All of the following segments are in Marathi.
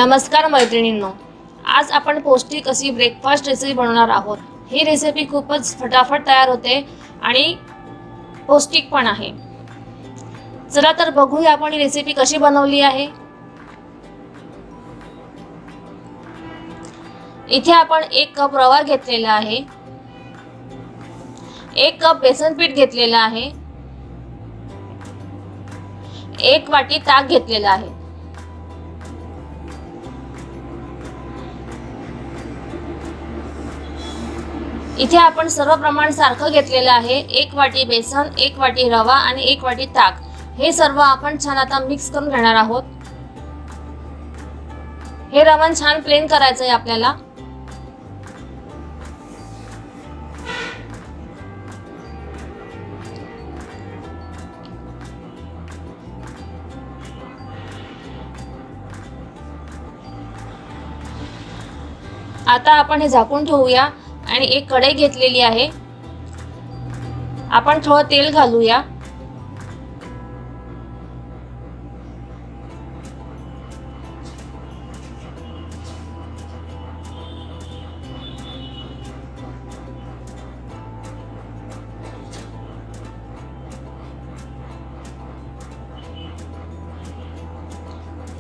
नमस्कार मैत्रिणींनो, आज आपण पौष्टिक अशी ब्रेकफास्ट रेसिपी बनवणार आहोत। ही रेसिपी खूपच फटाफट तयार होते आणि पौष्टिक पण आहे। चला तर बघूया आपण ही रेसिपी कशी बनवली आहे। इथे आपण 1 कप रवा घेतलेला आहे, 1 कप बेसन पीठ घेतलेला आहे, 1 वाटी ताक घेतलेला आहे। इथे आपण सर्व प्रमाण सारखं घेतलेलं आहे। 1 वाटी बेसन, 1 वाटी रवा आणि 1 वाटी ताक, हे सर्व आपण छान आता मिक्स करून घेणार आहोत। हे रवा छान प्लेन करायचं आहे आपल्याला। आता आपण हे झाकून ठेवूया आणि एक कढई घेतलेली आहे। आपण थोडं तेल घालूया।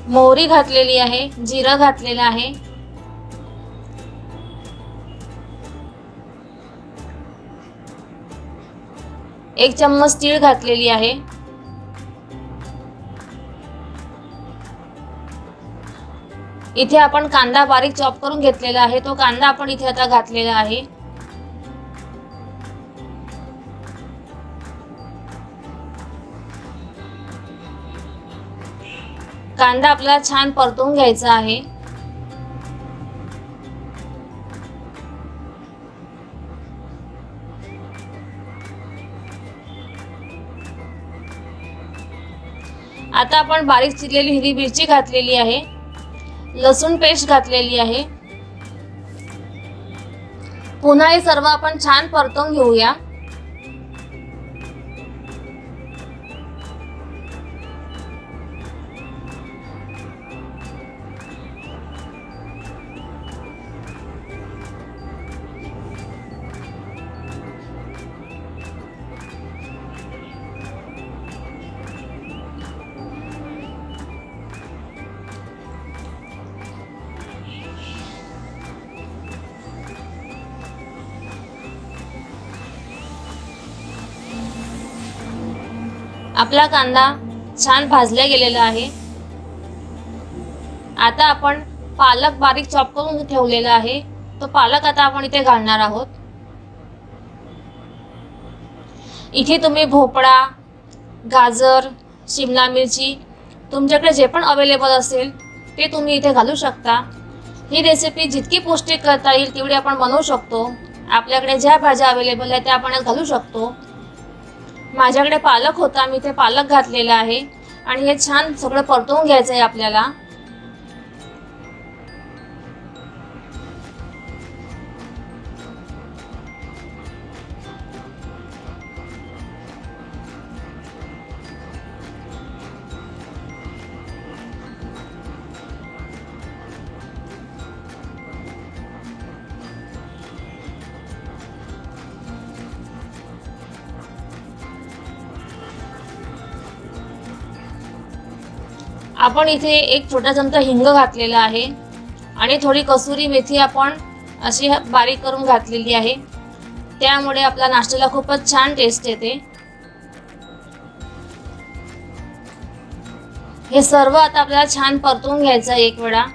मोहरी घातलेली आहे, जिरं घातलेलं आहे, एक चम्मच तीळ घातलेली आहे, इथे आपण कांदा बारीक चॉप करून घेतलेला आहे, तो कांदा आपण इथे आता घातलेला आहे। कांदा आपल्याला छान परतून घ्यायचा आहे। आता आपण बारीक चिरलेली हिरवी मिरची घातलेली आहे, लसूण पेस्ट घातलेली आहे। पुन्हा हे सर्व आपण छान परतून घेऊया। आपला कांदा छान भाजला गेलेला आहे। आता आपण पालक बारीक चॉप करून ठेवलेला आहे, तो पालक आता आपण इथे घालणार आहोत। इथे तुम्ही भोपळा, गाजर, शिमला मिरची, तुमच्याकडे जे पण अवेलेबल असेल ते तुम्ही इथे घालू शकता। ही रेसिपी जितकी पौष्टिक करता येईल तेवढी आपण बनवू शकतो। आपल्याकडे ज्या भाज्या अवेलेबल आहेत त्या आपण घालू शकतो। माझ्याकडे पालक होता, मी ते पालक घातलेला आहे आणि हे छान सगळं परतवून घ्यायचं आहे आपल्याला। आपण इथे एक छोटा चमचा हिंग घातलेला आहे आणि थोडी कसुरी मेथी आपण अशी बारीक करून घातलेली आहे, त्यामुळे आपल्या नाश्त्याला खूपच छान टेस्ट येते। हे सर्व आता आपल्याला छान परतून घ्यायचं आहे एक वेळा।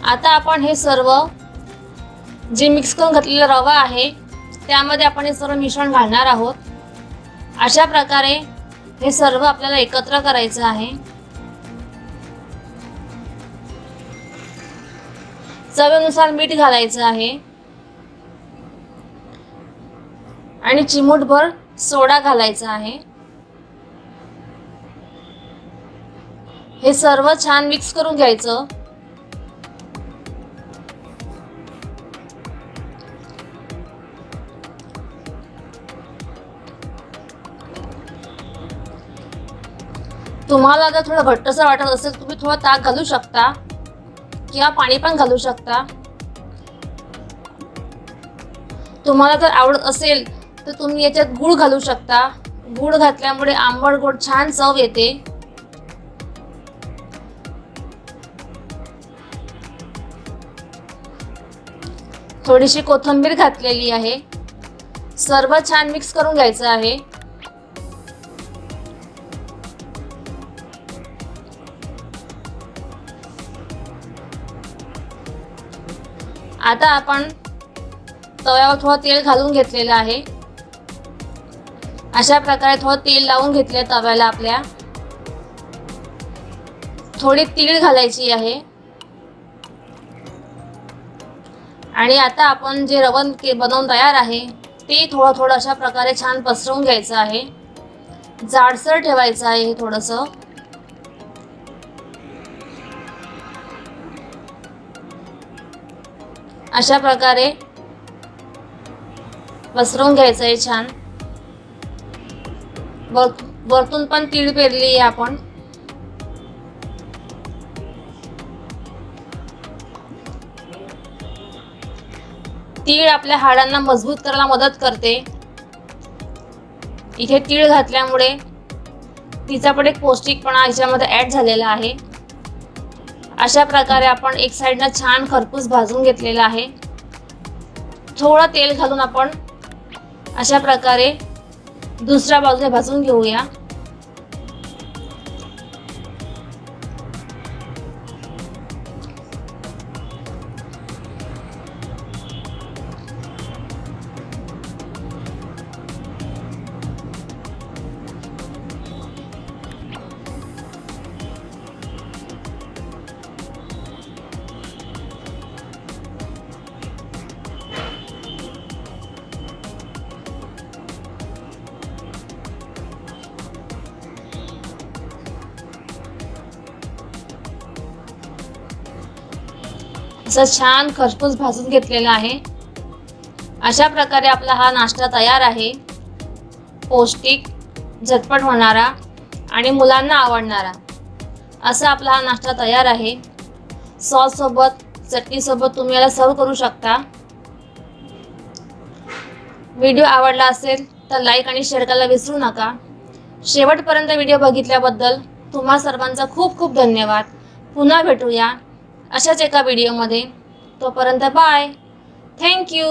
आता आपण हे सर्व जे मिक्स करून घातलेला रवा आहे त्यामध्ये आपण हे सर्व मिश्रण घालणार आहोत। अशा प्रकारे हे सर्व आपल्याला एकत्र करायचं आहे। चवीनुसार मीठ घालायचं आहे आणि चिमूटभर सोडा घालायचा आहे। हे सर्व छान मिक्स करून घ्यायचं। तुम्हाला जर थोडं घट्टसर वाटत असेल तुम्ही थोडं ताक घालू शकता किंवा पाणी पण घालू शकता. तुम्हाला जर आवडत असेल तर तुम्ही याच्यात गूळ घालू शकता. गूळ घातल्यामुळे आंबट गोड छान चव येते. थोडीशी कोथिंबीर घातलेली आहे. सर्व छान मिक्स करून घ्यायचं आहे. आता आपण तव्यावर थोडं तेल घालून घेतलेलं आहे. अशा प्रकारे थोडं तेल लावून घेतले तव्याला आपल्या. थोडी तीळ घालायची आहे. आणि आता आपण जे रवन बनवून तयार आहे ते थोडं थोडं अशा प्रकारे छान पसरवून घ्यायचं आहे. जाडसर ठेवायचं आहे हे थोडंसं. अशा प्रकारे पसरवून घ्यायचं आहे छान. वरतून पण तीळ पेरली आहे आपण. तीळ आपल्या हाडांना मजबूत करायला मदत करते. इथे तीळ घातल्यामुळे तिचा पण एक पौष्टिकपणा याच्यामध्ये ॲड झालेला आहे. अशा प्रकारे आपण एक साईडनं छान खरपूस भाजून घेतलेला आहे. थोडं तेल घालून आपण अशा प्रकारे दुसऱ्या बाजूने भाजून घेऊया. असं छान खरपूस भाजून घेतलेला आहे. अशा प्रकारे आपला हा नाश्ता तयार आहे. पौष्टिक, झटपट होणारा आणि मुलांना आवडणारा असा आपला हा नाश्ता तयार आहे. सॉससोबत, चटणीसोबत तुम्ही याला सर्व करू शकता. व्हिडिओ आवडला असेल तर लाईक आणि शेअर करायला विसरू नका. शेवटपर्यंत व्हिडिओ बघितल्याबद्दल तुम्हा सर्वांचा खूप खूप धन्यवाद. पुन्हा भेटूया अशाच एका व्हिडिओमध्ये. तोपर्यंत बाय. थँक्यू.